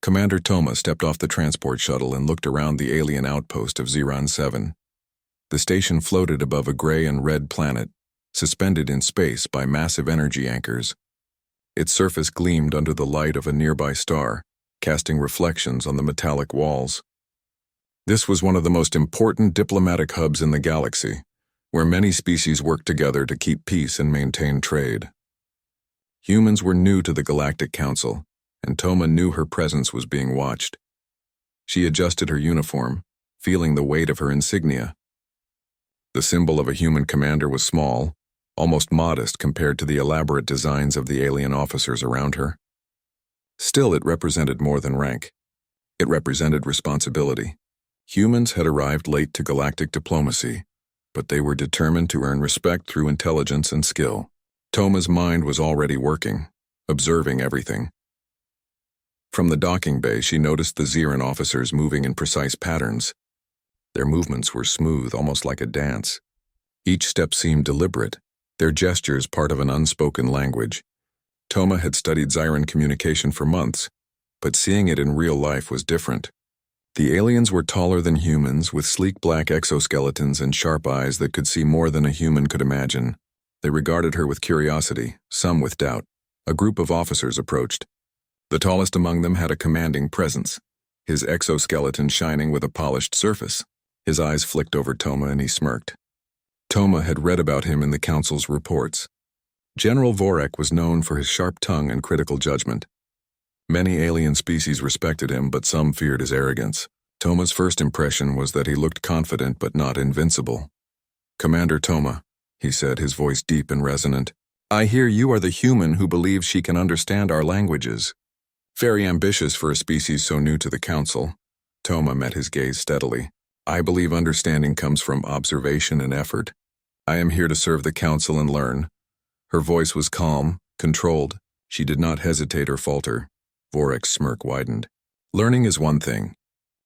Commander Toma stepped off the transport shuttle and looked around the alien outpost of Xeron 7. The station floated above a gray and red planet, suspended in space by massive energy anchors. Its surface gleamed under the light of a nearby star, casting reflections on the metallic walls. This was one of the most important diplomatic hubs in the galaxy, where many species worked together to keep peace and maintain trade. Humans were new to the Galactic Council, and Toma knew her presence was being watched. She adjusted her uniform, feeling the weight of her insignia. The symbol of a human commander was small, almost modest compared to the elaborate designs of the alien officers around her. Still, it represented more than rank. It represented responsibility. Humans had arrived late to galactic diplomacy, but they were determined to earn respect through intelligence and skill. Toma's mind was already working, observing everything. From the docking bay, she noticed the Xeron officers moving in precise patterns. Their movements were smooth, almost like a dance. Each step seemed deliberate, their gestures part of an unspoken language. Toma had studied Xeron communication for months, but seeing it in real life was different. The aliens were taller than humans, with sleek black exoskeletons and sharp eyes that could see more than a human could imagine. They regarded her with curiosity, some with doubt. A group of officers approached. The tallest among them had a commanding presence, his exoskeleton shining with a polished surface. His eyes flicked over Toma and he smirked. Toma had read about him in the Council's reports. General Vorek was known for his sharp tongue and critical judgment. Many alien species respected him, but some feared his arrogance. Toma's first impression was that he looked confident but not invincible. "Commander Toma," he said, his voice deep and resonant, "I hear you are the human who believes she can understand our languages." Very ambitious for a species so new to the Council, Toma met his gaze steadily. "I believe understanding comes from observation and effort. I am here to serve the Council and learn." Her voice was calm, controlled. She did not hesitate or falter. Vorek's smirk widened. "Learning is one thing.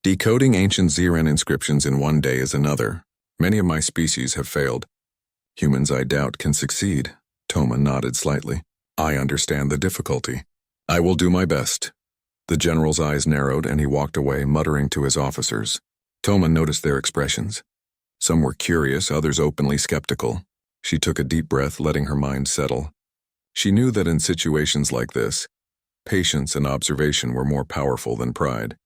Decoding ancient Xeron inscriptions in one day is another. Many of my species have failed. Humans, I doubt, can succeed." Toma nodded slightly. "I understand the difficulty. I will do my best." The general's eyes narrowed and he walked away, muttering to his officers. Toma noticed their expressions. Some were curious, others openly skeptical. She took a deep breath, letting her mind settle. She knew that in situations like this, patience and observation were more powerful than pride.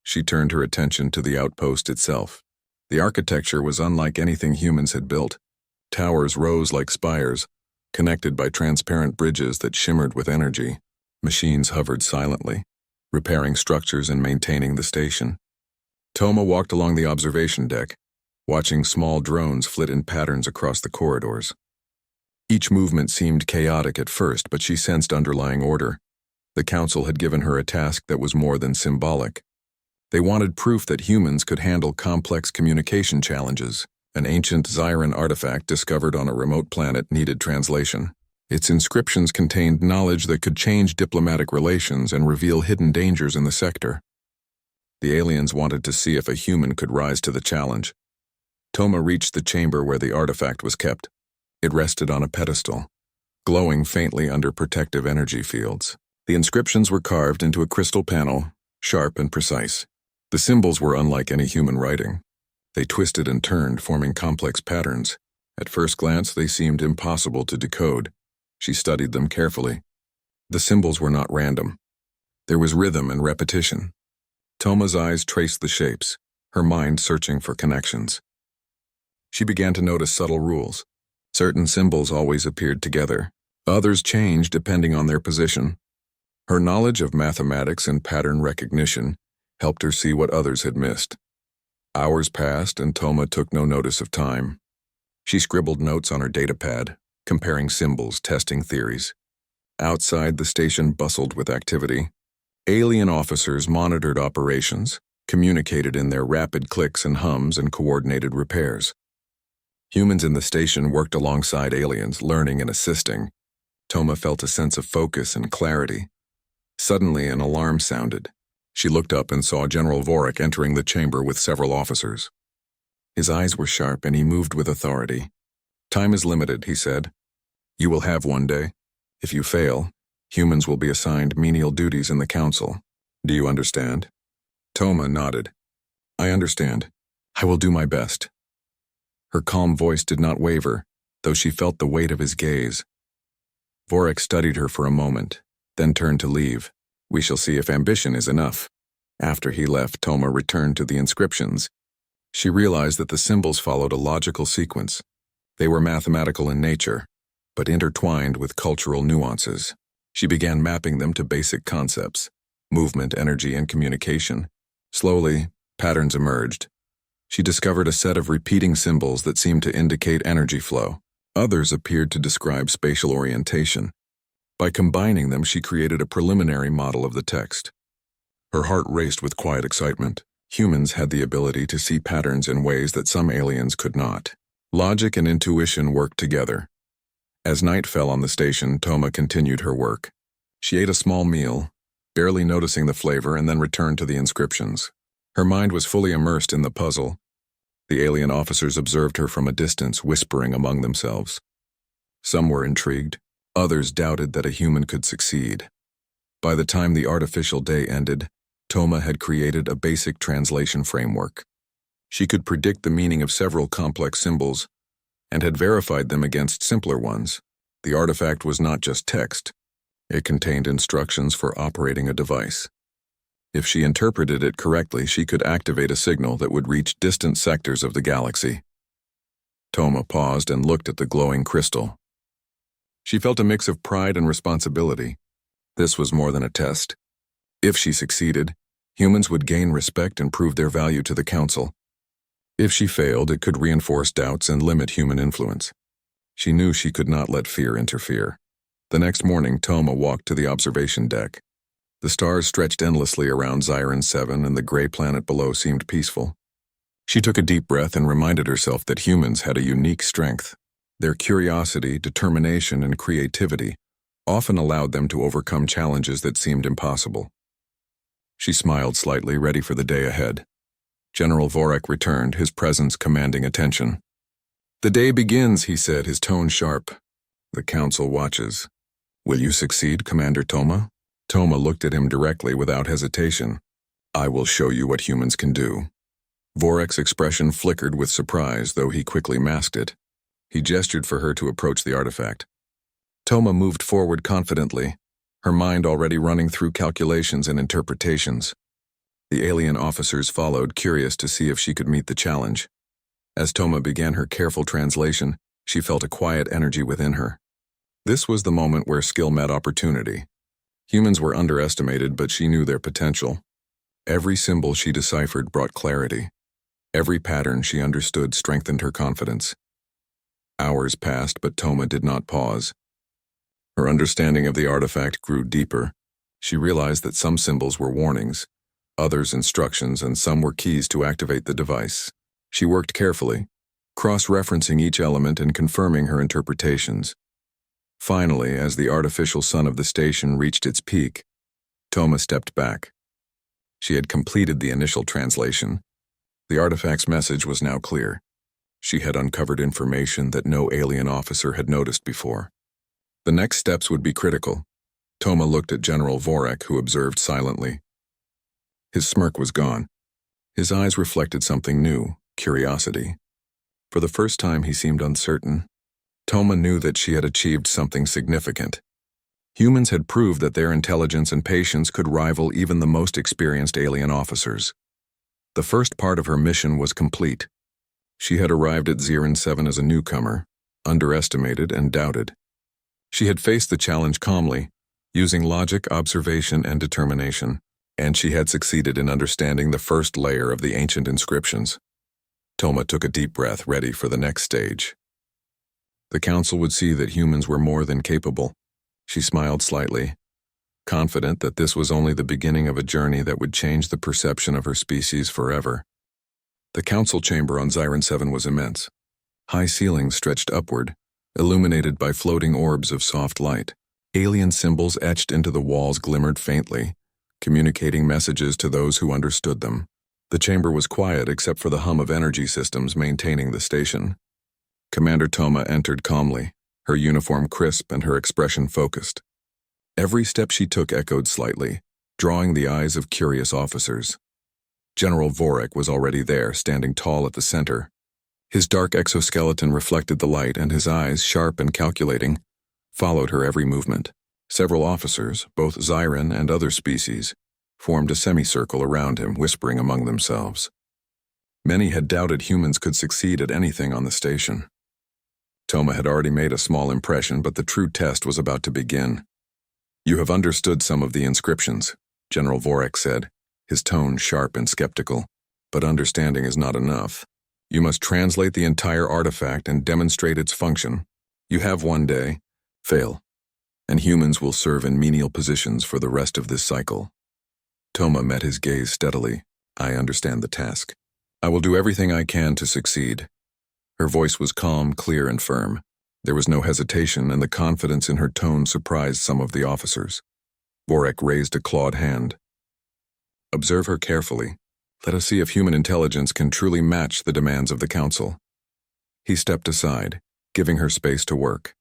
She turned her attention to the outpost itself. The architecture was unlike anything humans had built. Towers rose like spires, connected by transparent bridges that shimmered with energy. Machines hovered silently, repairing structures and maintaining the station. Toma walked along the observation deck, watching small drones flit in patterns across the corridors. Each movement seemed chaotic at first, but she sensed underlying order. The Council had given her a task that was more than symbolic. They wanted proof that humans could handle complex communication challenges. An ancient Xeron artifact discovered on a remote planet needed translation. Its inscriptions contained knowledge that could change diplomatic relations and reveal hidden dangers in the sector. The aliens wanted to see if a human could rise to the challenge. Toma reached the chamber where the artifact was kept. It rested on a pedestal, glowing faintly under protective energy fields. The inscriptions were carved into a crystal panel, sharp and precise. The symbols were unlike any human writing. They twisted and turned, forming complex patterns. At first glance, they seemed impossible to decode. She studied them carefully. The symbols were not random. There was rhythm and repetition. Toma's eyes traced the shapes, her mind searching for connections. She began to notice subtle rules. Certain symbols always appeared together. Others changed depending on their position. Her knowledge of mathematics and pattern recognition helped her see what others had missed. Hours passed and Toma took no notice of time. She scribbled notes on her datapad, comparing symbols, testing theories. Outside, the station bustled with activity. Alien officers monitored operations, communicated in their rapid clicks and hums, and coordinated repairs. Humans in the station worked alongside aliens, learning and assisting. Toma felt a sense of focus and clarity. Suddenly, an alarm sounded. She looked up and saw General Vorek entering the chamber with several officers. His eyes were sharp and he moved with authority. "Time is limited," he said. "You will have one day. If you fail, humans will be assigned menial duties in the Council. Do you understand? Toma nodded. I understand. I will do my best. Her calm voice did not waver, though she felt the weight of his gaze. Vorek studied her for a moment, then turned to leave. We shall see if ambition is enough. After he left, Toma returned to the inscriptions. She realized that the symbols followed a logical sequence. They were mathematical in nature, but intertwined with cultural nuances. She began mapping them to basic concepts: movement, energy, and communication. Slowly, patterns emerged. She discovered a set of repeating symbols that seemed to indicate energy flow. Others appeared to describe spatial orientation. By combining them, she created a preliminary model of the text. Her heart raced with quiet excitement. Humans had the ability to see patterns in ways that some aliens could not. Logic and intuition worked together. As night fell on the station, Toma continued her work. She ate a small meal, barely noticing the flavor, and then returned to the inscriptions. Her mind was fully immersed in the puzzle. The alien officers observed her from a distance, whispering among themselves. Some were intrigued. Others doubted that a human could succeed. By the time the artificial day ended, Toma had created a basic translation framework. She could predict the meaning of several complex symbols and had verified them against simpler ones. The artifact was not just text. It contained instructions for operating a device. If she interpreted it correctly, she could activate a signal that would reach distant sectors of the galaxy. Toma paused and looked at the glowing crystal. She felt a mix of pride and responsibility. This was more than a test. If she succeeded, humans would gain respect and prove their value to the Council. If she failed, it could reinforce doubts and limit human influence. She knew she could not let fear interfere. The next morning, Toma walked to the observation deck. The stars stretched endlessly around Xiron 7, and the gray planet below seemed peaceful. She took a deep breath and reminded herself that humans had a unique strength. Their curiosity, determination, and creativity often allowed them to overcome challenges that seemed impossible. She smiled slightly, ready for the day ahead. General Vorek returned, his presence commanding attention. The day begins, he said, his tone sharp. The Council watches. Will you succeed, Commander Toma? Toma looked at him directly without hesitation. I will show you what humans can do. Vorek's expression flickered with surprise, though he quickly masked it. He gestured for her to approach the artifact. Toma moved forward confidently, her mind already running through calculations and interpretations. The alien officers followed, curious to see if she could meet the challenge. As Toma began her careful translation, she felt a quiet energy within her. This was the moment where skill met opportunity. Humans were underestimated, but she knew their potential. Every symbol she deciphered brought clarity. Every pattern she understood strengthened her confidence. Hours passed, but Toma did not pause. Her understanding of the artifact grew deeper. She realized that some symbols were warnings, others instructions, and some were keys to activate the device. She worked carefully, cross-referencing each element and confirming her interpretations. Finally, as the artificial sun of the station reached its peak, Toma stepped back. She had completed the initial translation. The artifact's message was now clear. She had uncovered information that no alien officer had noticed before. The next steps would be critical. Toma looked at General Vorek, who observed silently. His smirk was gone. His eyes reflected something new, curiosity. For the first time, he seemed uncertain. Toma knew that she had achieved something significant. Humans had proved that their intelligence and patience could rival even the most experienced alien officers. The first part of her mission was complete. She had arrived at Xiron 7 as a newcomer, underestimated and doubted. She had faced the challenge calmly, using logic, observation, and determination, and she had succeeded in understanding the first layer of the ancient inscriptions. Toma took a deep breath, ready for the next stage. The Council would see that humans were more than capable. She smiled slightly, confident that this was only the beginning of a journey that would change the perception of her species forever. The Council chamber on Xiron 7 was immense. High ceilings stretched upward, illuminated by floating orbs of soft light. Alien symbols etched into the walls glimmered faintly, communicating messages to those who understood them. The chamber was quiet except for the hum of energy systems maintaining the station. Commander Toma entered calmly, her uniform crisp and her expression focused. Every step she took echoed slightly, drawing the eyes of curious officers. General Vorek was already there, standing tall at the center. His dark exoskeleton reflected the light, and his eyes, sharp and calculating, followed her every movement. Several officers, both Zyran and other species, formed a semicircle around him, whispering among themselves. Many had doubted humans could succeed at anything on the station. Toma had already made a small impression, but the true test was about to begin. "You have understood some of the inscriptions," General Vorek said, his tone sharp and skeptical. "But understanding is not enough. You must translate the entire artifact and demonstrate its function. You have one day. Fail, and humans will serve in menial positions for the rest of this cycle." Toma met his gaze steadily. "I understand the task. I will do everything I can to succeed." Her voice was calm, clear, and firm. There was no hesitation, and the confidence in her tone surprised some of the officers. Vorek raised a clawed hand. "Observe her carefully. Let us see if human intelligence can truly match the demands of the Council." He stepped aside, giving her space to work.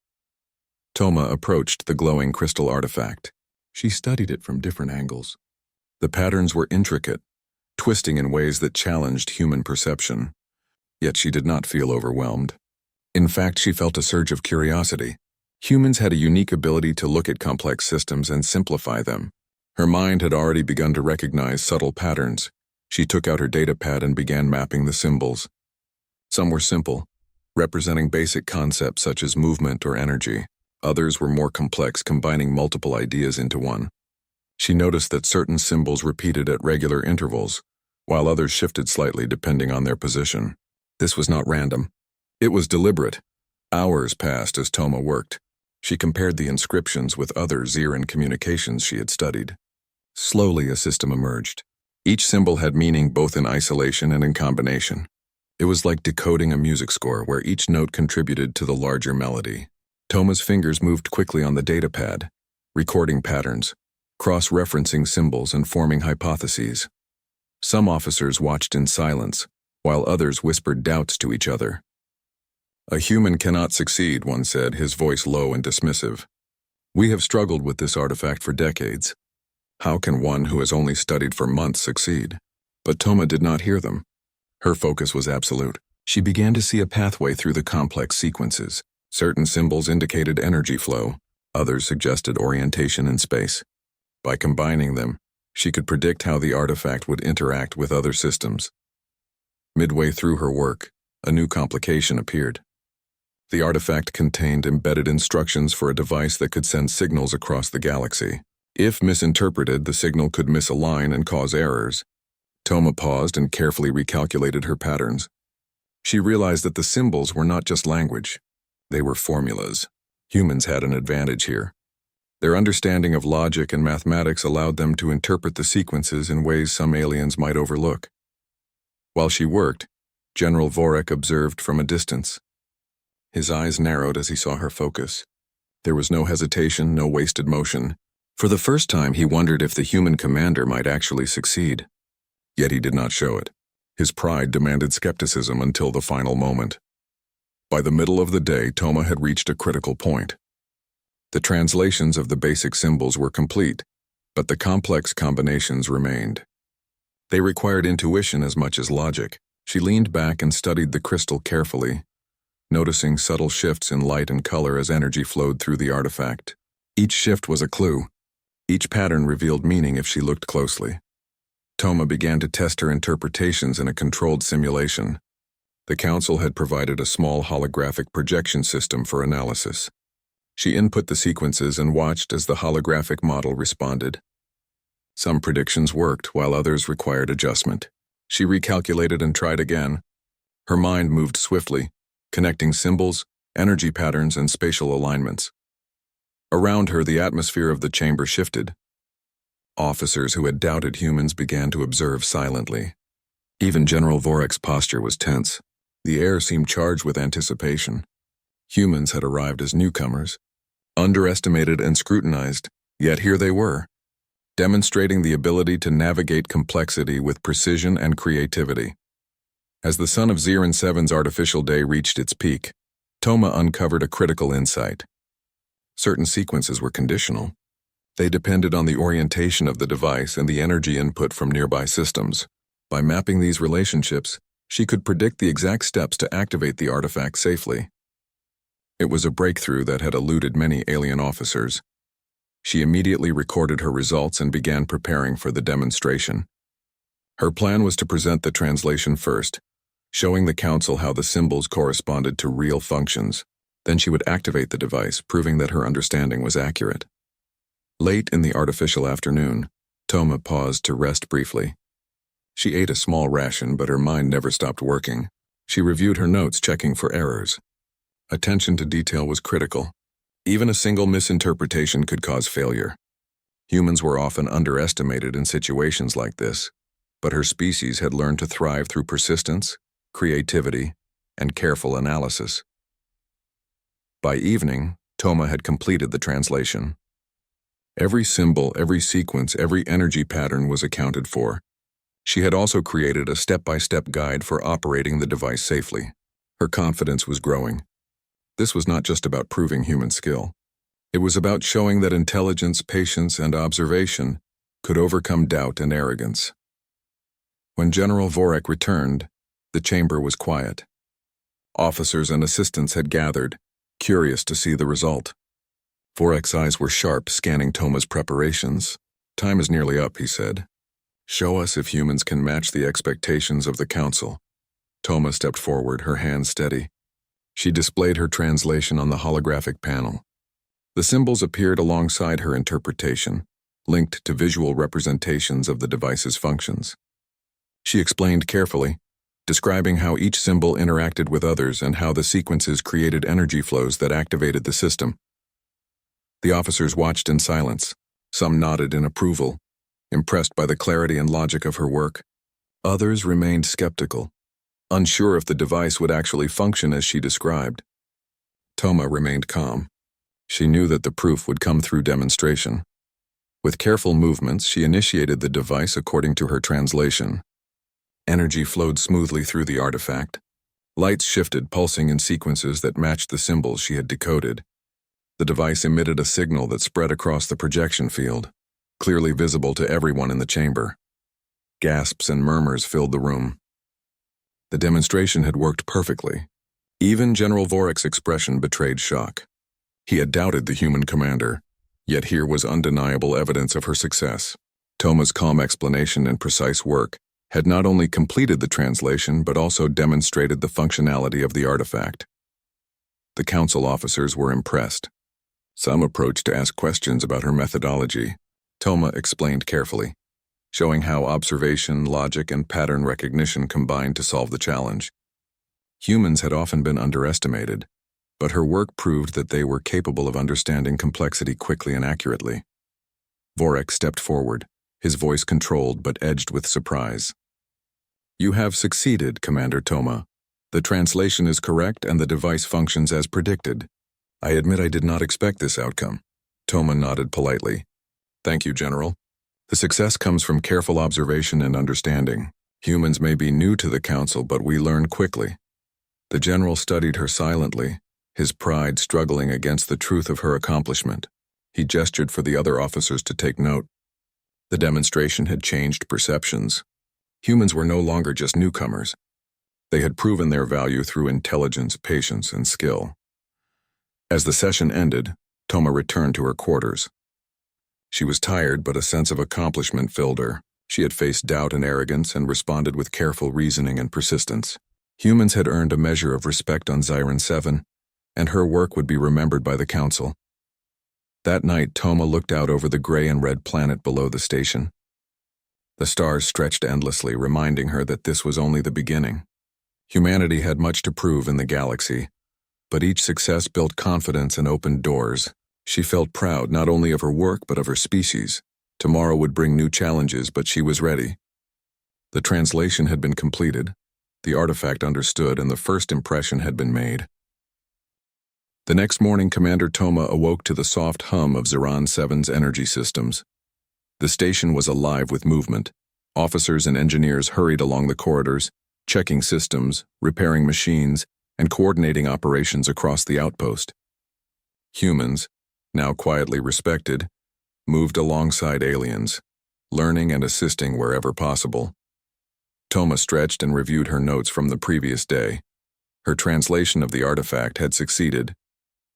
Toma approached the glowing crystal artifact. She studied it from different angles. The patterns were intricate, twisting in ways that challenged human perception. Yet she did not feel overwhelmed. In fact, she felt a surge of curiosity. Humans had a unique ability to look at complex systems and simplify them. Her mind had already begun to recognize subtle patterns. She took out her datapad and began mapping the symbols. Some were simple, representing basic concepts such as movement or energy. Others were more complex, combining multiple ideas into one. She noticed that certain symbols repeated at regular intervals, while others shifted slightly depending on their position. This was not random. It was deliberate. Hours passed as Toma worked. She compared the inscriptions with other Zyran communications she had studied. Slowly, a system emerged. Each symbol had meaning both in isolation and in combination. It was like decoding a music score where each note contributed to the larger melody. Toma's fingers moved quickly on the datapad, recording patterns, cross-referencing symbols and forming hypotheses. Some officers watched in silence, while others whispered doubts to each other. "A human cannot succeed," one said, his voice low and dismissive. "We have struggled with this artifact for decades. How can one who has only studied for months succeed?" But Toma did not hear them. Her focus was absolute. She began to see a pathway through the complex sequences. Certain symbols indicated energy flow, others suggested orientation in space. By combining them, she could predict how the artifact would interact with other systems. Midway through her work, a new complication appeared. The artifact contained embedded instructions for a device that could send signals across the galaxy. If misinterpreted, the signal could misalign and cause errors. Toma paused and carefully recalculated her patterns. She realized that the symbols were not just language. They were formulas. Humans had an advantage here. Their understanding of logic and mathematics allowed them to interpret the sequences in ways some aliens might overlook. While she worked, General Vorek observed from a distance. His eyes narrowed as he saw her focus. There was no hesitation, no wasted motion. For the first time, he wondered if the human commander might actually succeed. Yet he did not show it. His pride demanded skepticism until the final moment. By the middle of the day, Toma had reached a critical point. The translations of the basic symbols were complete, but the complex combinations remained. They required intuition as much as logic. She leaned back and studied the crystal carefully, noticing subtle shifts in light and color as energy flowed through the artifact. Each shift was a clue. Each pattern revealed meaning if she looked closely. Toma began to test her interpretations in a controlled simulation. The Council had provided a small holographic projection system for analysis. She input the sequences and watched as the holographic model responded. Some predictions worked, while others required adjustment. She recalculated and tried again. Her mind moved swiftly, connecting symbols, energy patterns, and spatial alignments. Around her, the atmosphere of the chamber shifted. Officers who had doubted humans began to observe silently. Even General Vorek's posture was tense. The air seemed charged with anticipation. Humans had arrived as newcomers, underestimated and scrutinized, yet here they were, demonstrating the ability to navigate complexity with precision and creativity. As the sun of Zyran 7's artificial day reached its peak, Toma uncovered a critical insight. Certain sequences were conditional. They depended on the orientation of the device and the energy input from nearby systems. By mapping these relationships, she could predict the exact steps to activate the artifact safely. It was a breakthrough that had eluded many alien officers. She immediately recorded her results and began preparing for the demonstration. Her plan was to present the translation first, showing the council how the symbols corresponded to real functions. Then she would activate the device, proving that her understanding was accurate. Late in the artificial afternoon, Toma paused to rest briefly. She ate a small ration, but her mind never stopped working. She reviewed her notes, checking for errors. Attention to detail was critical. Even a single misinterpretation could cause failure. Humans were often underestimated in situations like this, but her species had learned to thrive through persistence, creativity, and careful analysis. By evening, Toma had completed the translation. Every symbol, every sequence, every energy pattern was accounted for. She had also created a step-by-step guide for operating the device safely. Her confidence was growing. This was not just about proving human skill. It was about showing that intelligence, patience, and observation could overcome doubt and arrogance. When General Vorek returned, the chamber was quiet. Officers and assistants had gathered, curious to see the result. Vorek's eyes were sharp, scanning Toma's preparations. "Time is nearly up," he said. "Show us if humans can match the expectations of the council." Toma stepped forward, her hands steady. She displayed her translation on the holographic panel. The symbols appeared alongside her interpretation, linked to visual representations of the device's functions. She explained carefully, describing how each symbol interacted with others and how the sequences created energy flows that activated the system. The officers watched in silence. Some nodded in approval, impressed by the clarity and logic of her work. Others remained skeptical, unsure if the device would actually function as she described. Toma remained calm. She knew that the proof would come through demonstration. With careful movements, she initiated the device according to her translation. Energy flowed smoothly through the artifact. Lights shifted, pulsing in sequences that matched the symbols she had decoded. The device emitted a signal that spread across the projection field, clearly visible to everyone in the chamber. Gasps and murmurs filled the room. The demonstration had worked perfectly. Even General Vorek's expression betrayed shock. He had doubted the human commander, yet here was undeniable evidence of her success. Toma's calm explanation and precise work had not only completed the translation but also demonstrated the functionality of the artifact. The council officers were impressed. Some approached to ask questions about her methodology. Toma explained carefully, showing how observation, logic, and pattern recognition combined to solve the challenge. Humans had often been underestimated, but her work proved that they were capable of understanding complexity quickly and accurately. Vorek stepped forward, his voice controlled but edged with surprise. "You have succeeded, Commander Toma. The translation is correct and the device functions as predicted. I admit I did not expect this outcome." Toma nodded politely. "Thank you, General. The success comes from careful observation and understanding. Humans may be new to the council, but we learn quickly." The general studied her silently, his pride struggling against the truth of her accomplishment. He gestured for the other officers to take note. The demonstration had changed perceptions. Humans were no longer just newcomers. They had proven their value through intelligence, patience, and skill. As the session ended, Toma returned to her quarters. She was tired, but a sense of accomplishment filled her. She had faced doubt and arrogance and responded with careful reasoning and persistence. Humans had earned a measure of respect on Xiran 7, and her work would be remembered by the council. That night, Toma looked out over the gray and red planet below the station. The stars stretched endlessly, reminding her that this was only the beginning. Humanity had much to prove in the galaxy, but each success built confidence and opened doors. She felt proud not only of her work but of her species. Tomorrow would bring new challenges, but she was ready. The translation had been completed, the artifact understood, and the first impression had been made. The next morning, Commander Toma awoke to the soft hum of Xiran 7's energy systems. The station was alive with movement. Officers and engineers hurried along the corridors, checking systems, repairing machines, and coordinating operations across the outpost. Humans, now quietly respected, moved alongside aliens, learning and assisting wherever possible. Toma stretched and reviewed her notes from the previous day. Her translation of the artifact had succeeded,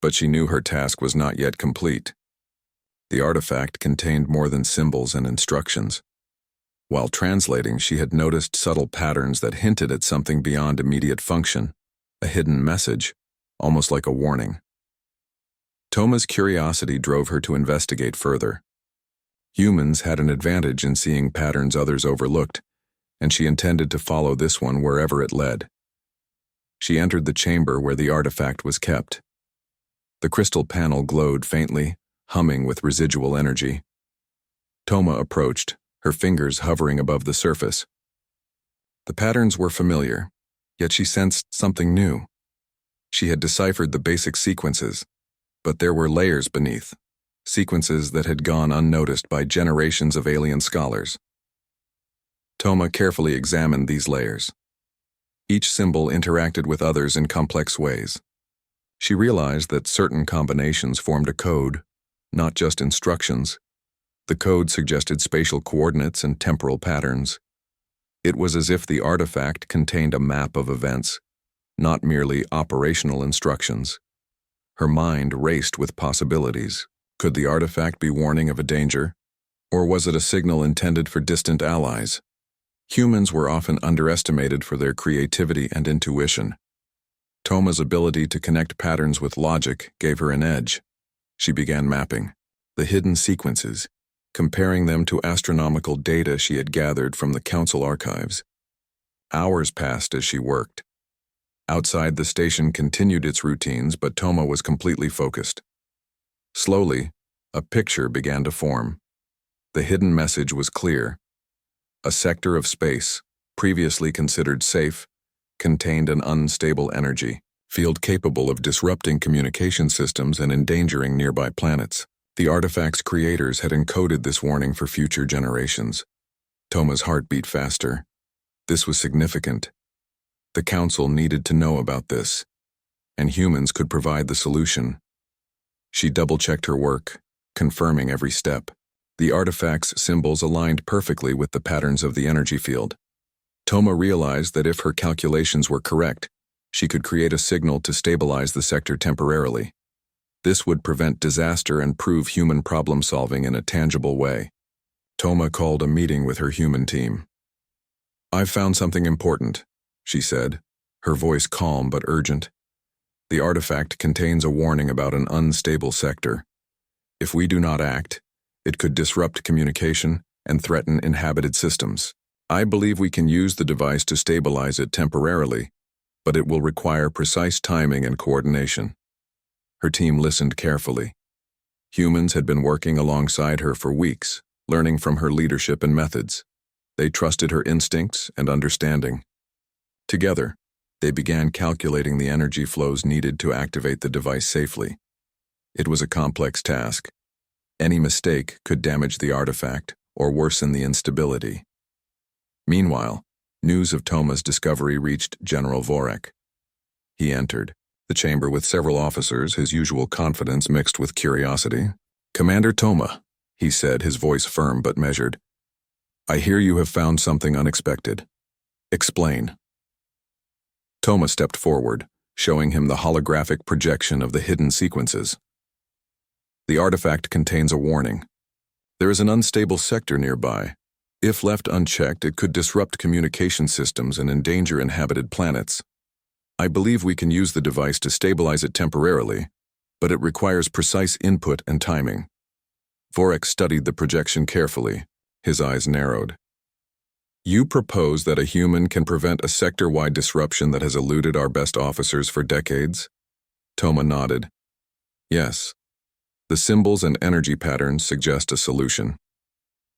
but she knew her task was not yet complete. The artifact contained more than symbols and instructions. While translating, she had noticed subtle patterns that hinted at something beyond immediate function, a hidden message, almost like a warning. Toma's curiosity drove her to investigate further. Humans had an advantage in seeing patterns others overlooked, and she intended to follow this one wherever it led. She entered the chamber where the artifact was kept. The crystal panel glowed faintly, humming with residual energy. Toma approached, her fingers hovering above the surface. The patterns were familiar, yet she sensed something new. She had deciphered the basic sequences, but there were layers beneath, sequences that had gone unnoticed by generations of alien scholars. Toma carefully examined these layers. Each symbol interacted with others in complex ways. She realized that certain combinations formed a code, not just instructions. The code suggested spatial coordinates and temporal patterns. It was as if the artifact contained a map of events, not merely operational instructions. Her mind raced with possibilities. Could the artifact be warning of a danger? Or was it a signal intended for distant allies? Humans were often underestimated for their creativity and intuition. Toma's ability to connect patterns with logic gave her an edge. She began mapping the hidden sequences, comparing them to astronomical data she had gathered from the Council archives. Hours passed as she worked. Outside, the station continued its routines, but Toma was completely focused. Slowly, a picture began to form. The hidden message was clear. A sector of space, previously considered safe, contained an unstable energy field capable of disrupting communication systems and endangering nearby planets. The artifact's creators had encoded this warning for future generations. Toma's heart beat faster. This was significant. The Council needed to know about this, and humans could provide the solution. She double-checked her work, confirming every step. The artifact's symbols aligned perfectly with the patterns of the energy field. Toma realized that if her calculations were correct, she could create a signal to stabilize the sector temporarily. This would prevent disaster and prove human problem-solving in a tangible way. Toma called a meeting with her human team. "I've found something important," she said, her voice calm but urgent. "The artifact contains a warning about an unstable sector. If we do not act, it could disrupt communication and threaten inhabited systems. I believe we can use the device to stabilize it temporarily, but it will require precise timing and coordination." Her team listened carefully. Humans had been working alongside her for weeks, learning from her leadership and methods. They trusted her instincts and understanding. Together, they began calculating the energy flows needed to activate the device safely. It was a complex task. Any mistake could damage the artifact or worsen the instability. Meanwhile, news of Toma's discovery reached General Vorek. He entered the chamber with several officers, his usual confidence mixed with curiosity. "Commander Toma," he said, his voice firm but measured. "I hear you have found something unexpected. Explain." Toma stepped forward, showing him the holographic projection of the hidden sequences. "The artifact contains a warning. There is an unstable sector nearby. If left unchecked, it could disrupt communication systems and endanger inhabited planets. I believe we can use the device to stabilize it temporarily, but it requires precise input and timing." Vorek studied the projection carefully, his eyes narrowed. "You propose that a human can prevent a sector-wide disruption that has eluded our best officers for decades?" Toma nodded. "Yes. The symbols and energy patterns suggest a solution.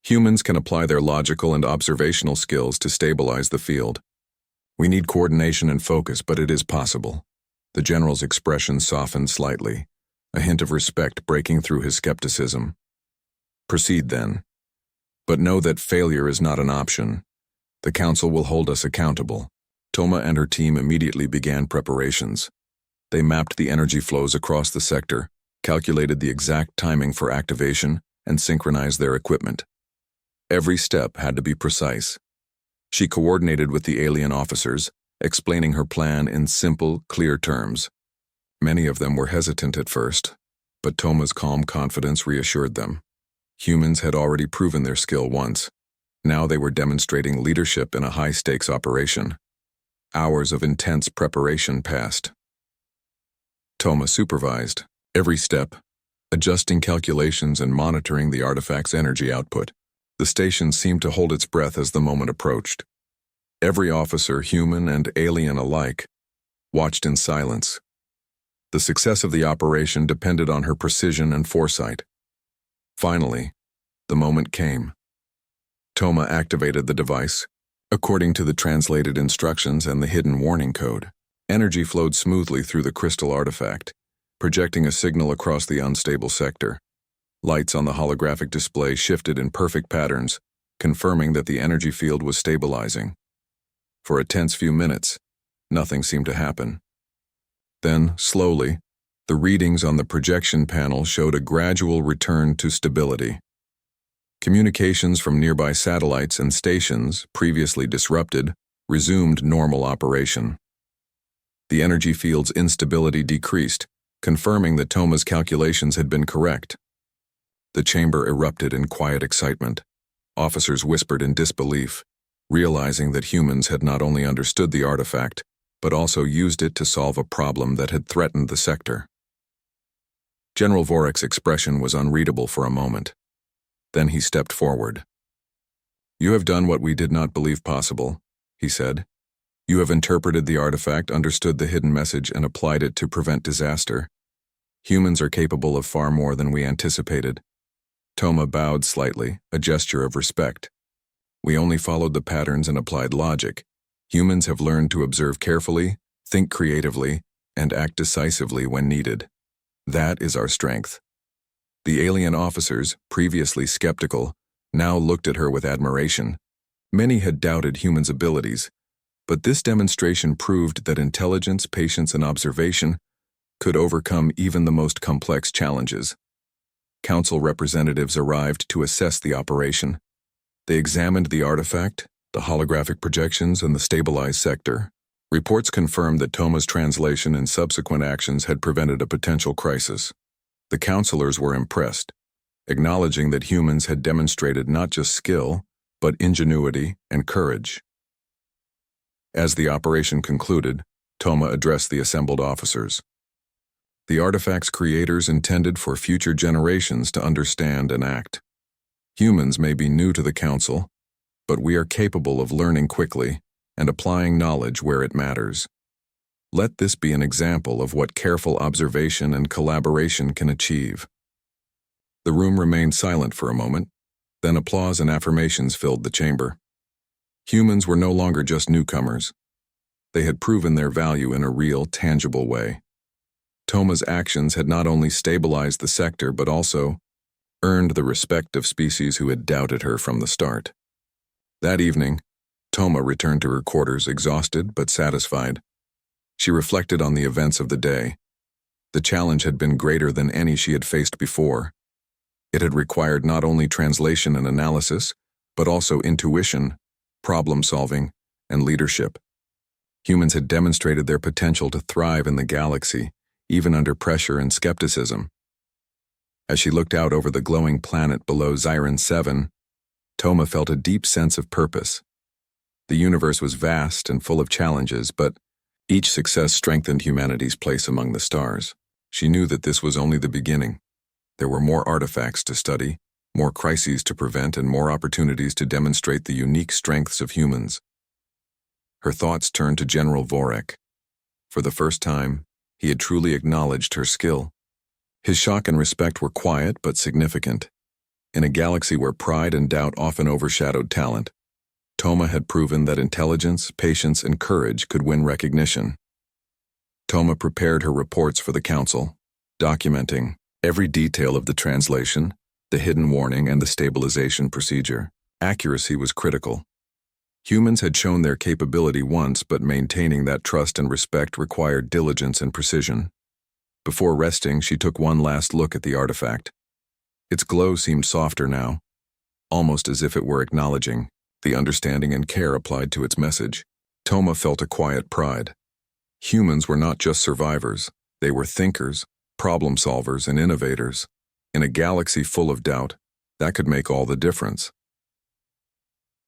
Humans can apply their logical and observational skills to stabilize the field. We need coordination and focus, but it is possible." The general's expression softened slightly, a hint of respect breaking through his skepticism. "Proceed then. But know that failure is not an option. The Council will hold us accountable." Toma and her team immediately began preparations. They mapped the energy flows across the sector, calculated the exact timing for activation, and synchronize their equipment. Every step had to be precise. She coordinated with the alien officers, explaining her plan in simple, clear terms. Many of them were hesitant at first, but Toma's calm confidence reassured them. Humans had already proven their skill once. Now they were demonstrating leadership in a high-stakes operation. Hours of intense preparation passed. Toma supervised every step, adjusting calculations and monitoring the artifact's energy output. The station seemed to hold its breath as the moment approached. Every officer, human and alien alike, watched in silence. The success of the operation depended on her precision and foresight. Finally, the moment came. Toma activated the device. According to the translated instructions and the hidden warning code, energy flowed smoothly through the crystal artifact, projecting a signal across the unstable sector. Lights on the holographic display shifted in perfect patterns, confirming that the energy field was stabilizing. For a tense few minutes, nothing seemed to happen. Then, slowly, the readings on the projection panel showed a gradual return to stability. Communications from nearby satellites and stations, previously disrupted, resumed normal operation. The energy field's instability decreased, confirming that Toma's calculations had been correct. The chamber erupted in quiet excitement. Officers whispered in disbelief, realizing that humans had not only understood the artifact, but also used it to solve a problem that had threatened the sector. General Vorek's expression was unreadable for a moment. Then he stepped forward. "You have done what we did not believe possible," he said. "You have interpreted the artifact, understood the hidden message, and applied it to prevent disaster. Humans are capable of far more than we anticipated." Toma bowed slightly, a gesture of respect. "We only followed the patterns and applied logic. Humans have learned to observe carefully, think creatively, and act decisively when needed. That is our strength." The alien officers, previously skeptical, now looked at her with admiration. Many had doubted humans' abilities, but this demonstration proved that intelligence, patience, and observation could overcome even the most complex challenges. Council representatives arrived to assess the operation. They examined the artifact, the holographic projections, and the stabilized sector. Reports confirmed that Toma's translation and subsequent actions had prevented a potential crisis. The counselors were impressed, acknowledging that humans had demonstrated not just skill, but ingenuity and courage. As the operation concluded, Toma addressed the assembled officers. "The artifact's creators intended for future generations to understand and act. Humans may be new to the Council, but we are capable of learning quickly and applying knowledge where it matters. Let this be an example of what careful observation and collaboration can achieve." The room remained silent for a moment, then applause and affirmations filled the chamber. Humans were no longer just newcomers. They had proven their value in a real, tangible way. Toma's actions had not only stabilized the sector but also earned the respect of species who had doubted her from the start. That evening, Toma returned to her quarters exhausted but satisfied. She reflected on the events of the day. The challenge had been greater than any she had faced before. It had required not only translation and analysis, but also intuition, problem-solving, and leadership. Humans had demonstrated their potential to thrive in the galaxy, even under pressure and skepticism. As she looked out over the glowing planet below Ziran 7, Toma felt a deep sense of purpose. The universe was vast and full of challenges, but each success strengthened humanity's place among the stars. She knew that this was only the beginning. There were more artifacts to study, more crises to prevent, and more opportunities to demonstrate the unique strengths of humans. Her thoughts turned to General Vorek. For the first time, he had truly acknowledged her skill. His shock and respect were quiet but significant. In a galaxy where pride and doubt often overshadowed talent, Toma had proven that intelligence, patience, and courage could win recognition. Toma prepared her reports for the Council, documenting every detail of the translation, the hidden warning, and the stabilization procedure. Accuracy was critical. Humans had shown their capability once, but maintaining that trust and respect required diligence and precision. Before resting, she took one last look at the artifact. Its glow seemed softer now, almost as if it were acknowledging the understanding and care applied to its message. Toma felt a quiet pride. Humans were not just survivors, they were thinkers, problem solvers, and innovators. In a galaxy full of doubt, that could make all the difference.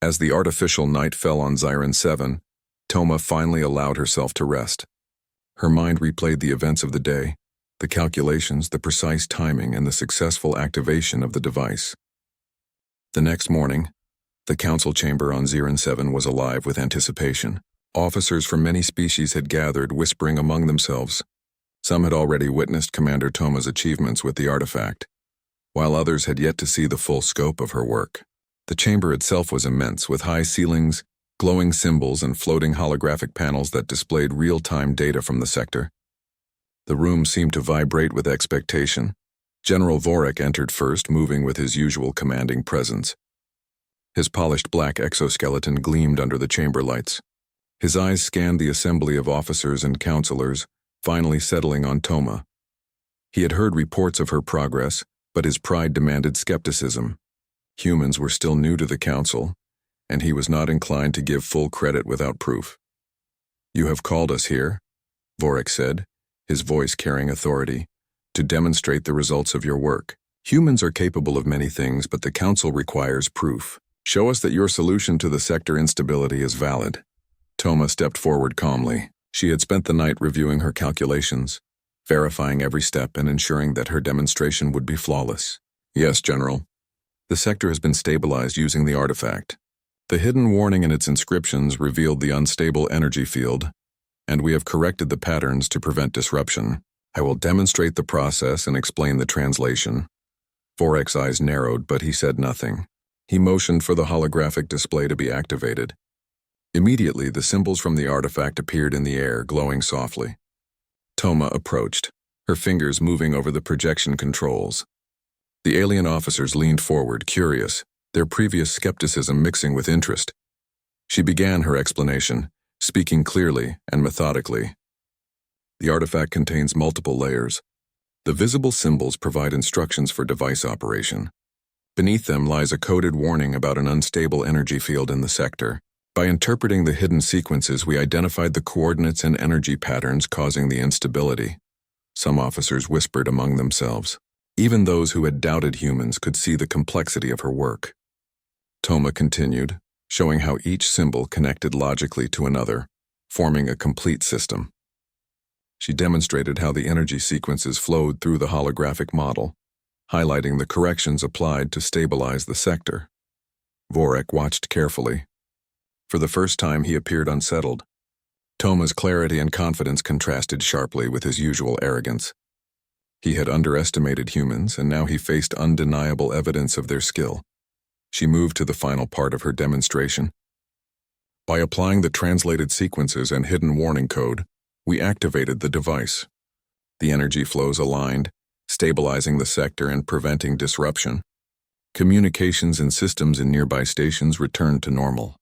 As the artificial night fell on Xiran 7, Toma finally allowed herself to rest. Her mind replayed the events of the day, the calculations, the precise timing, and the successful activation of the device. The next morning, the council chamber on Xiran 7 was alive with anticipation. Officers from many species had gathered, whispering among themselves. Some had already witnessed Commander Toma's achievements with the artifact, while others had yet to see the full scope of her work. The chamber itself was immense, with high ceilings, glowing symbols, and floating holographic panels that displayed real-time data from the sector. The room seemed to vibrate with expectation. General Vorek entered first, moving with his usual commanding presence. His polished black exoskeleton gleamed under the chamber lights. His eyes scanned the assembly of officers and counselors, finally settling on Toma. He had heard reports of her progress, but his pride demanded skepticism. Humans were still new to the council, and he was not inclined to give full credit without proof. "You have called us here," Vorek said, his voice carrying authority, "to demonstrate the results of your work. Humans are capable of many things, but the council requires proof. Show us that your solution to the sector instability is valid." Toma stepped forward calmly. She had spent the night reviewing her calculations, verifying every step and ensuring that her demonstration would be flawless. "Yes, General. The sector has been stabilized using the artifact. The hidden warning in its inscriptions revealed the unstable energy field, and we have corrected the patterns to prevent disruption. I will demonstrate the process and explain the translation." Vorek's eyes narrowed, but he said nothing. He motioned for the holographic display to be activated. Immediately, the symbols from the artifact appeared in the air, glowing softly. Toma approached, her fingers moving over the projection controls. The alien officers leaned forward, curious, their previous skepticism mixing with interest. She began her explanation, speaking clearly and methodically. The artifact contains multiple layers. The visible symbols provide instructions for device operation. Beneath them lies a coded warning about an unstable energy field in the sector. By interpreting the hidden sequences, we identified the coordinates and energy patterns causing the instability. Some officers whispered among themselves. Even those who had doubted humans could see the complexity of her work. Toma continued, showing how each symbol connected logically to another, forming a complete system. She demonstrated how the energy sequences flowed through the holographic model, highlighting the corrections applied to stabilize the sector. Vorek watched carefully. For the first time, he appeared unsettled. Toma's clarity and confidence contrasted sharply with his usual arrogance. He had underestimated humans, and now he faced undeniable evidence of their skill. She moved to the final part of her demonstration. By applying the translated sequences and hidden warning code, we activated the device. The energy flows aligned, stabilizing the sector and preventing disruption. Communications and systems in nearby stations returned to normal.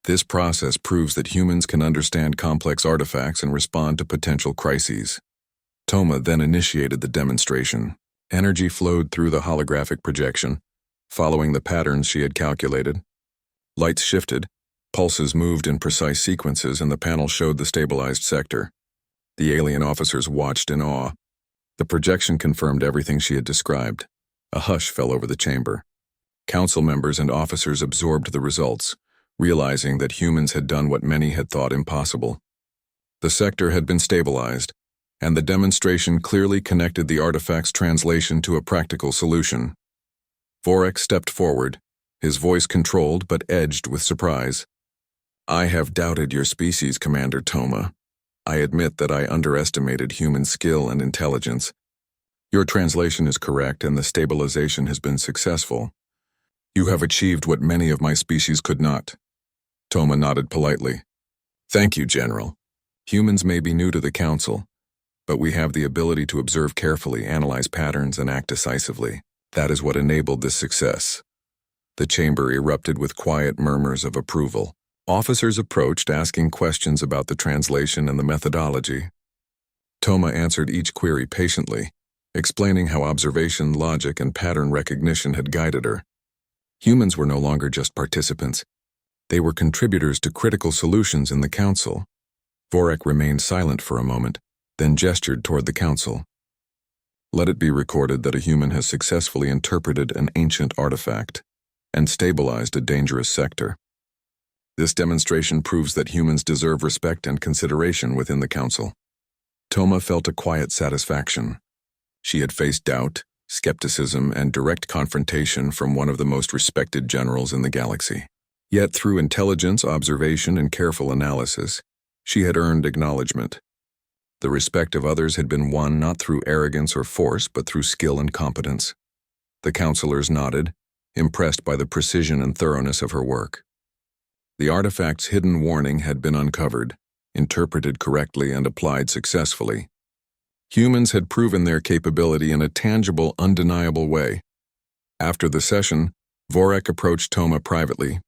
This process proves that humans can understand complex artifacts and respond to potential crises. Toma then initiated the demonstration. Energy flowed through the holographic projection, following the patterns she had calculated. Lights shifted, pulses moved in precise sequences, and the panel showed the stabilized sector. The alien officers watched in awe. The projection confirmed everything she had described. A hush fell over the chamber. Council members and officers absorbed the results, realizing that humans had done what many had thought impossible. The sector had been stabilized, and the demonstration clearly connected the artifact's translation to a practical solution. Vorek stepped forward, his voice controlled but edged with surprise. "I have doubted your species, Commander Toma. I admit that I underestimated human skill and intelligence. Your translation is correct and the stabilization has been successful. You have achieved what many of my species could not." Toma nodded politely. "Thank you, General. Humans may be new to the Council, but we have the ability to observe carefully, analyze patterns, and act decisively. That is what enabled this success." The chamber erupted with quiet murmurs of approval. Officers approached, asking questions about the translation and the methodology. Toma answered each query patiently, explaining how observation, logic, and pattern recognition had guided her. Humans were no longer just participants. They were contributors to critical solutions in the council. Vorek remained silent for a moment, then gestured toward the council. Let it be recorded that a human has successfully interpreted an ancient artifact and stabilized a dangerous sector. This demonstration proves that humans deserve respect and consideration within the council. Toma felt a quiet satisfaction. She had faced doubt, skepticism, and direct confrontation from one of the most respected generals in the galaxy. Yet through intelligence, observation, and careful analysis, she had earned acknowledgement. The respect of others had been won not through arrogance or force, but through skill and competence. The counselors nodded, impressed by the precision and thoroughness of her work. The artifact's hidden warning had been uncovered, interpreted correctly, and applied successfully. Humans had proven their capability in a tangible, undeniable way. After the session, Vorek approached Toma privately.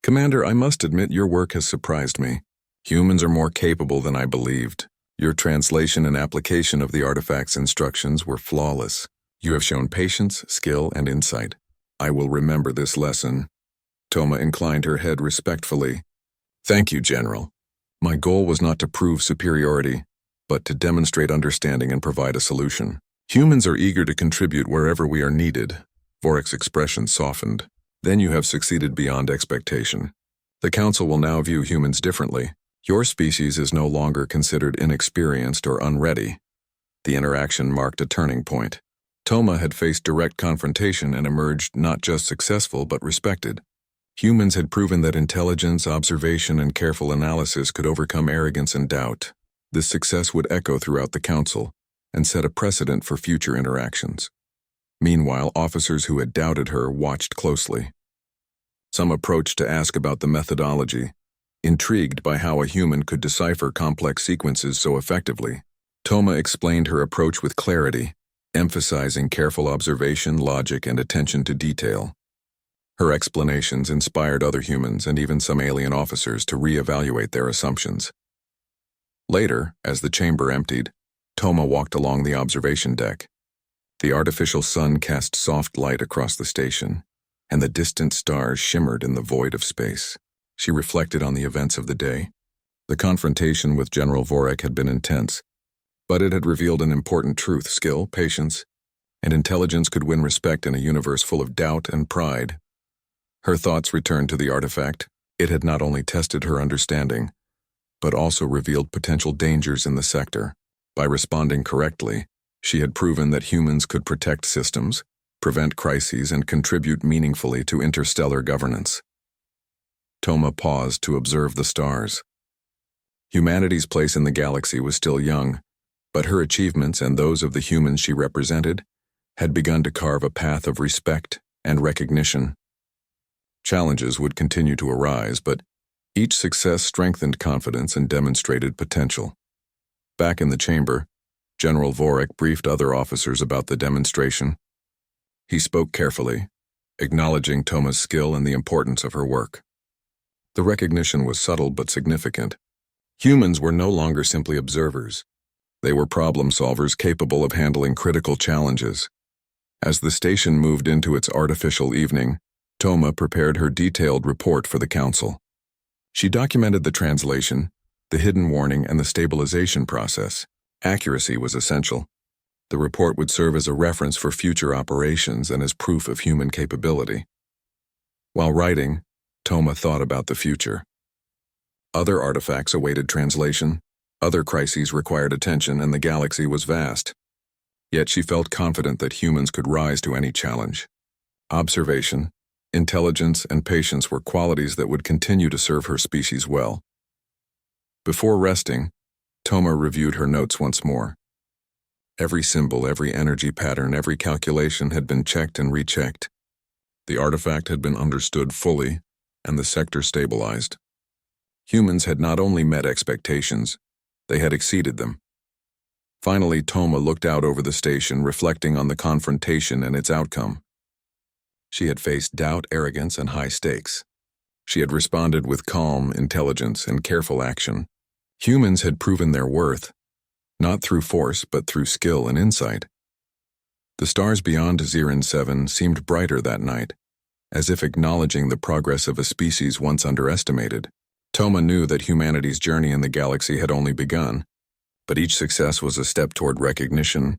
"Commander, I must admit your work has surprised me. Humans are more capable than I believed. Your translation and application of the artifact's instructions were flawless. You have shown patience, skill, and insight. I will remember this lesson." Toma inclined her head respectfully. "Thank you, General. My goal was not to prove superiority, but to demonstrate understanding and provide a solution. Humans are eager to contribute wherever we are needed." Vorek's expression softened. "Then you have succeeded beyond expectation. The Council will now view humans differently. Your species is no longer considered inexperienced or unready." The interaction marked a turning point. Toma had faced direct confrontation and emerged not just successful but respected. Humans had proven that intelligence, observation, and careful analysis could overcome arrogance and doubt. This success would echo throughout the Council and set a precedent for future interactions. Meanwhile, officers who had doubted her watched closely. Some approached to ask about the methodology, intrigued by how a human could decipher complex sequences so effectively. Toma explained her approach with clarity, emphasizing careful observation, logic, and attention to detail. Her explanations inspired other humans and even some alien officers to reevaluate their assumptions. Later, as the chamber emptied, Toma walked along the observation deck. The artificial sun cast soft light across the station, and the distant stars shimmered in the void of space. She reflected on the events of the day. The confrontation with General Vorek had been intense, but it had revealed an important truth: skill, patience, and intelligence could win respect in a universe full of doubt and pride. Her thoughts returned to the artifact. It had not only tested her understanding, but also revealed potential dangers in the sector. By responding correctly, she had proven that humans could protect systems, prevent crises, and contribute meaningfully to interstellar governance. Toma paused to observe the stars. Humanity's place in the galaxy was still young, but her achievements and those of the humans she represented had begun to carve a path of respect and recognition. Challenges would continue to arise, but each success strengthened confidence and demonstrated potential. Back in the chamber, General Vorek briefed other officers about the demonstration. He spoke carefully, acknowledging Toma's skill and the importance of her work. The recognition was subtle but significant. Humans were no longer simply observers. They were problem solvers capable of handling critical challenges. As the station moved into its artificial evening, Toma prepared her detailed report for the Council. She documented the translation, the hidden warning, and the stabilization process. Accuracy was essential. The report would serve as a reference for future operations and as proof of human capability. While writing, Toma thought about the future. Other artifacts awaited translation, other crises required attention, and the galaxy was vast. Yet she felt confident that humans could rise to any challenge. Observation, intelligence, and patience were qualities that would continue to serve her species well. Before resting, Toma reviewed her notes once more. Every symbol, every energy pattern, every calculation had been checked and rechecked. The artifact had been understood fully, and the sector stabilized. Humans had not only met expectations, they had exceeded them. Finally, Toma looked out over the station, reflecting on the confrontation and its outcome. She had faced doubt, arrogance, and high stakes. She had responded with calm, intelligence, and careful action. Humans had proven their worth, not through force but through skill and insight. The stars beyond Ziran 7 seemed brighter that night, as if acknowledging the progress of a species once underestimated. Toma knew that humanity's journey in the galaxy had only begun, but each success was a step toward recognition,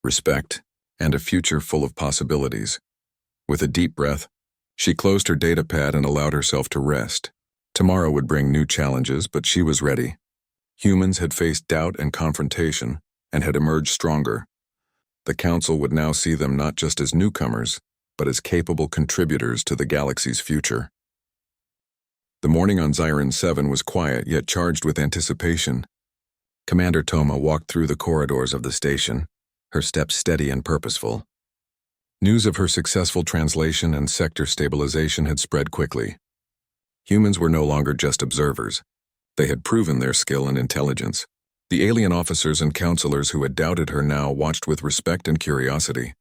respect, and a future full of possibilities. With a deep breath, she closed her datapad and allowed herself to rest. Tomorrow would bring new challenges, but she was ready. Humans had faced doubt and confrontation and had emerged stronger. The Council would now see them not just as newcomers, but as capable contributors to the galaxy's future. The morning on Ziran 7 was quiet yet charged with anticipation. Commander Toma walked through the corridors of the station, her steps steady and purposeful. News of her successful translation and sector stabilization had spread quickly. Humans were no longer just observers. They had proven their skill and intelligence. The alien officers and counselors who had doubted her now watched with respect and curiosity.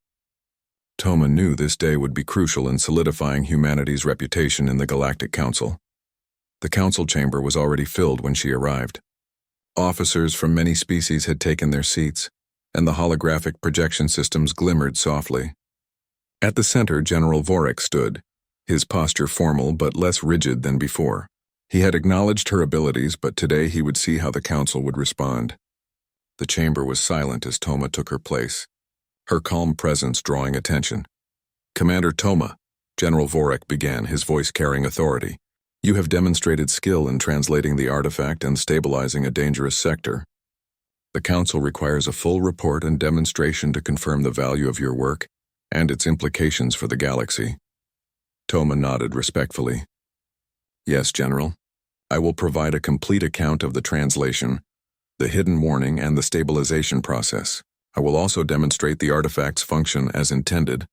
Toma knew this day would be crucial in solidifying humanity's reputation in the Galactic Council. The council chamber was already filled when she arrived. Officers from many species had taken their seats, and the holographic projection systems glimmered softly. At the center, General Vorek stood, his posture formal but less rigid than before. He had acknowledged her abilities, but today he would see how the council would respond. The chamber was silent as Toma took her place, her calm presence drawing attention. "Commander Toma," General Vorek began, his voice carrying authority. "You have demonstrated skill in translating the artifact and stabilizing a dangerous sector. The Council requires a full report and demonstration to confirm the value of your work and its implications for the galaxy." Toma nodded respectfully. "Yes, General. I will provide a complete account of the translation, the hidden warning, and the stabilization process. I will also demonstrate the artifact's function as intended."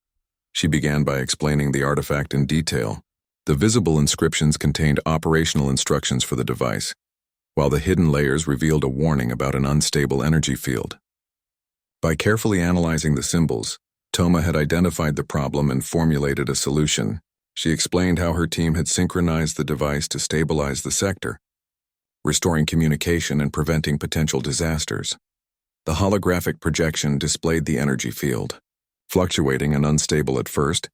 She began by explaining the artifact in detail. The visible inscriptions contained operational instructions for the device, while the hidden layers revealed a warning about an unstable energy field. By carefully analyzing the symbols, Toma had identified the problem and formulated a solution. She explained how her team had synchronized the device to stabilize the sector, restoring communication and preventing potential disasters. The holographic projection displayed the energy field, fluctuating and unstable at first,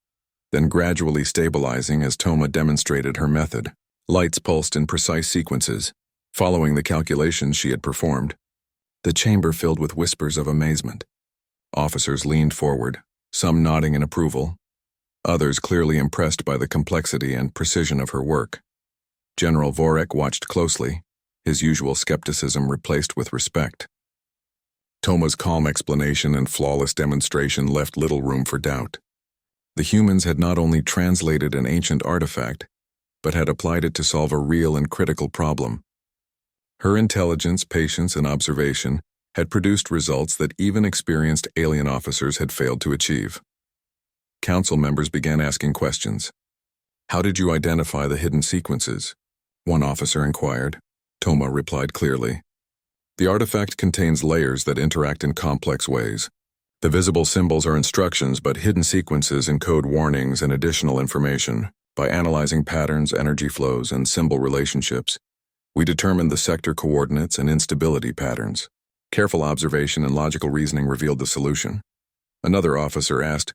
then gradually stabilizing as Toma demonstrated her method. Lights pulsed in precise sequences, following the calculations she had performed. The chamber filled with whispers of amazement. Officers leaned forward, some nodding in approval, others clearly impressed by the complexity and precision of her work. General Vorek watched closely, his usual skepticism replaced with respect. Toma's calm explanation and flawless demonstration left little room for doubt. The humans had not only translated an ancient artifact, but had applied it to solve a real and critical problem. Her intelligence, patience, and observation had produced results that even experienced alien officers had failed to achieve. Council members began asking questions. "How did you identify the hidden sequences?" one officer inquired. Toma replied clearly. "The artifact contains layers that interact in complex ways. The visible symbols are instructions, but hidden sequences encode warnings and additional information. By analyzing patterns, energy flows, and symbol relationships, we determined the sector coordinates and instability patterns. Careful observation and logical reasoning revealed the solution." Another officer asked,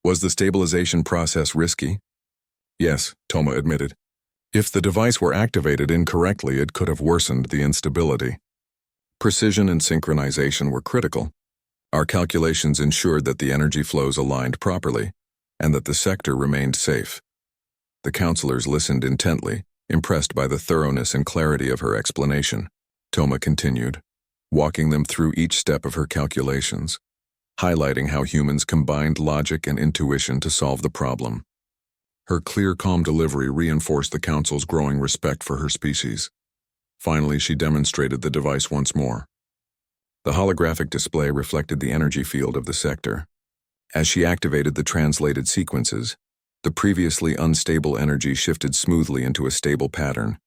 "Was the stabilization process risky?" "Yes," Toma admitted. "If the device were activated incorrectly, it could have worsened the instability. Precision and synchronization were critical. Our calculations ensured that the energy flows aligned properly and that the sector remained safe." The counselors listened intently, impressed by the thoroughness and clarity of her explanation. Toma continued, walking them through each step of her calculations, highlighting how humans combined logic and intuition to solve the problem. Her clear, calm delivery reinforced the Council's growing respect for her species. Finally, she demonstrated the device once more. The holographic display reflected the energy field of the sector. As she activated the translated sequences, the previously unstable energy shifted smoothly into a stable pattern.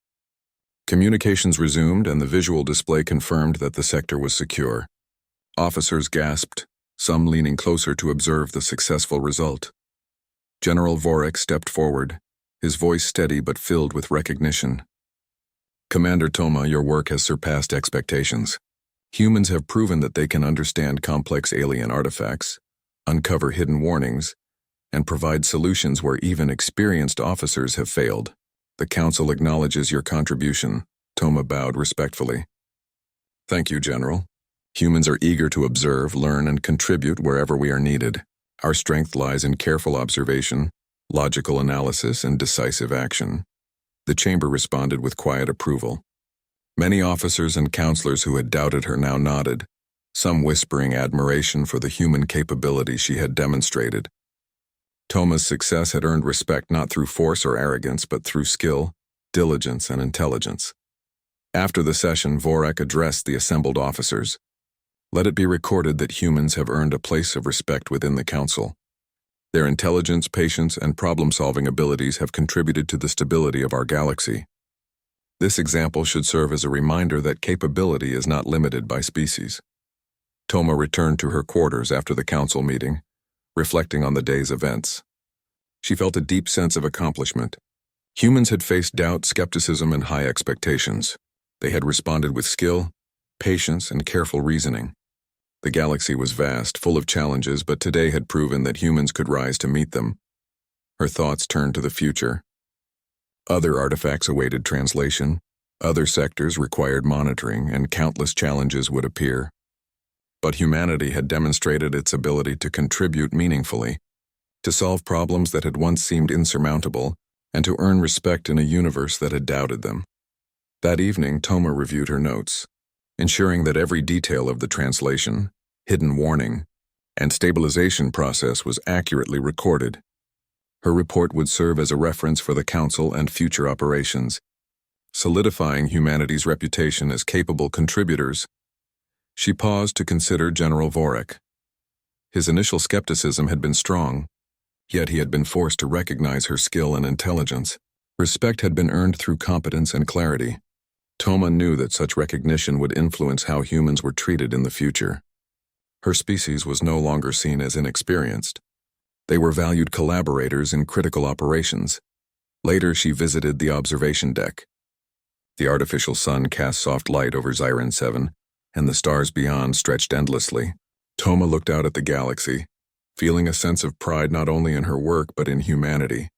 Communications resumed, and the visual display confirmed that the sector was secure. Officers gasped, some leaning closer to observe the successful result. General Vorek stepped forward, his voice steady but filled with recognition. "Commander Toma, your work has surpassed expectations. Humans have proven that they can understand complex alien artifacts, uncover hidden warnings, and provide solutions where even experienced officers have failed. The Council acknowledges your contribution, Toma bowed respectfully. Thank you, General. Humans are eager to observe, learn, and contribute wherever we are needed. Our strength lies in careful observation, logical analysis, and decisive action. The chamber responded with quiet approval. Many officers and counselors who had doubted her now nodded, some whispering admiration for the human capability she had demonstrated. Toma's success had earned respect not through force or arrogance, but through skill, diligence, and intelligence. After the session, Vorak addressed the assembled officers. Let it be recorded that humans have earned a place of respect within the Council. Their intelligence, patience, and problem-solving abilities have contributed to the stability of our galaxy. This example should serve as a reminder that capability is not limited by species. Toma returned to her quarters after the Council meeting, reflecting on the day's events. She felt a deep sense of accomplishment. Humans had faced doubt, skepticism, and high expectations. They had responded with skill, patience, and careful reasoning. The galaxy was vast, full of challenges, but today had proven that humans could rise to meet them. Her thoughts turned to the future. Other artifacts awaited translation, other sectors required monitoring, and countless challenges would appear. But humanity had demonstrated its ability to contribute meaningfully, to solve problems that had once seemed insurmountable, and to earn respect in a universe that had doubted them. That evening, Toma reviewed her notes, ensuring that every detail of the translation, hidden warning, and stabilization process was accurately recorded. Her report would serve as a reference for the Council and future operations, solidifying humanity's reputation as capable contributors. She paused to consider General Vorak. His initial skepticism had been strong, yet he had been forced to recognize her skill and intelligence. Respect had been earned through competence and clarity. Toma knew that such recognition would influence how humans were treated in the future. Her species was no longer seen as inexperienced. They were valued collaborators in critical operations. Later, she visited the observation deck. The artificial sun cast soft light over Xiron 7, and the stars beyond stretched endlessly. Toma looked out at the galaxy, feeling a sense of pride not only in her work but in humanity.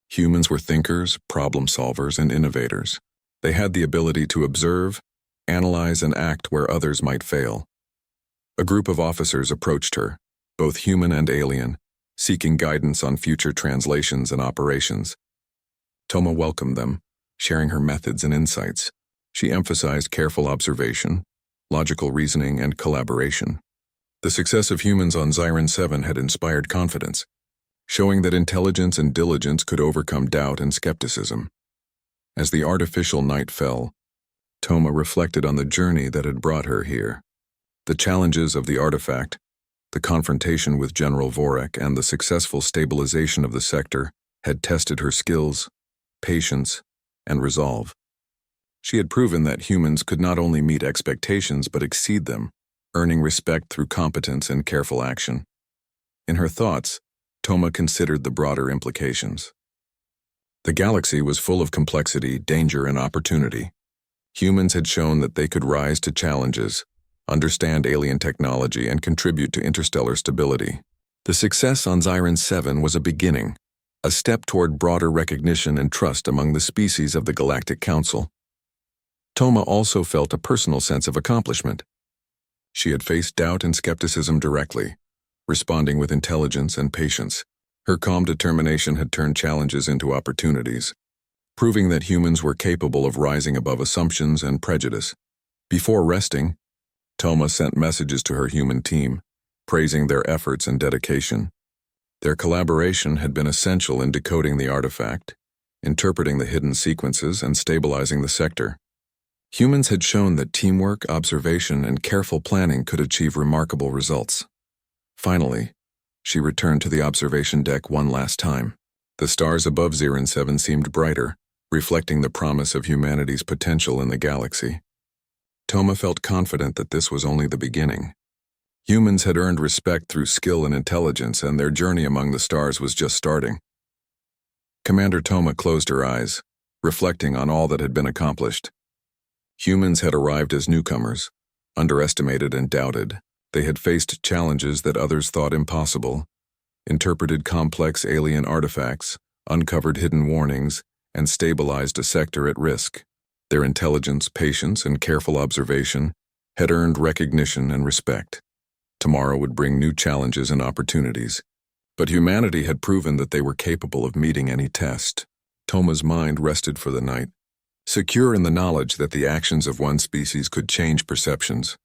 Humans were thinkers, problem solvers, and innovators. They had the ability to observe, analyze, and act where others might fail. A group of officers approached her, both human and alien, seeking guidance on future translations and operations. Toma welcomed them, sharing her methods and insights. She emphasized careful observation, logical reasoning, and collaboration. The success of humans on Xiron 7 had inspired confidence, showing that intelligence and diligence could overcome doubt and skepticism. As the artificial night fell, Toma reflected on the journey that had brought her here. The challenges of the artifact, the confrontation with General Vorak, and the successful stabilization of the sector had tested her skills, patience, and resolve. She had proven that humans could not only meet expectations but exceed them, earning respect through competence and careful action. In her thoughts, Toma considered the broader implications. The galaxy was full of complexity, danger, and opportunity. Humans had shown that they could rise to challenges, understand alien technology, and contribute to interstellar stability. The success on Xiron 7 was a beginning, a step toward broader recognition and trust among the species of the Galactic Council. Toma also felt a personal sense of accomplishment. She had faced doubt and skepticism directly, responding with intelligence and patience. Her calm determination had turned challenges into opportunities, proving that humans were capable of rising above assumptions and prejudice. Before resting, Toma sent messages to her human team, praising their efforts and dedication. Their collaboration had been essential in decoding the artifact, interpreting the hidden sequences, and stabilizing the sector. Humans had shown that teamwork, observation, and careful planning could achieve remarkable results. Finally, she returned to the observation deck one last time. The stars above Xiron 7 seemed brighter, reflecting the promise of humanity's potential in the galaxy. Toma felt confident that this was only the beginning. Humans had earned respect through skill and intelligence, and their journey among the stars was just starting. Commander Toma closed her eyes, reflecting on all that had been accomplished. Humans had arrived as newcomers, underestimated and doubted, They had faced challenges that others thought impossible, interpreted complex alien artifacts, uncovered hidden warnings, and stabilized a sector at risk. Their intelligence, patience, and careful observation had earned recognition and respect. Tomorrow would bring new challenges and opportunities, but humanity had proven that they were capable of meeting any test. Toma's mind rested for the night, secure in the knowledge that the actions of one species could change perceptions,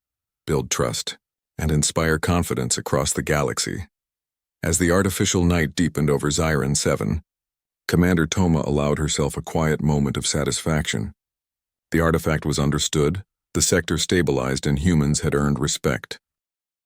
build trust, and inspire confidence across the galaxy. As the artificial night deepened over Xiron 7, Commander Toma allowed herself a quiet moment of satisfaction. The artifact was understood, the sector stabilized, and humans had earned respect.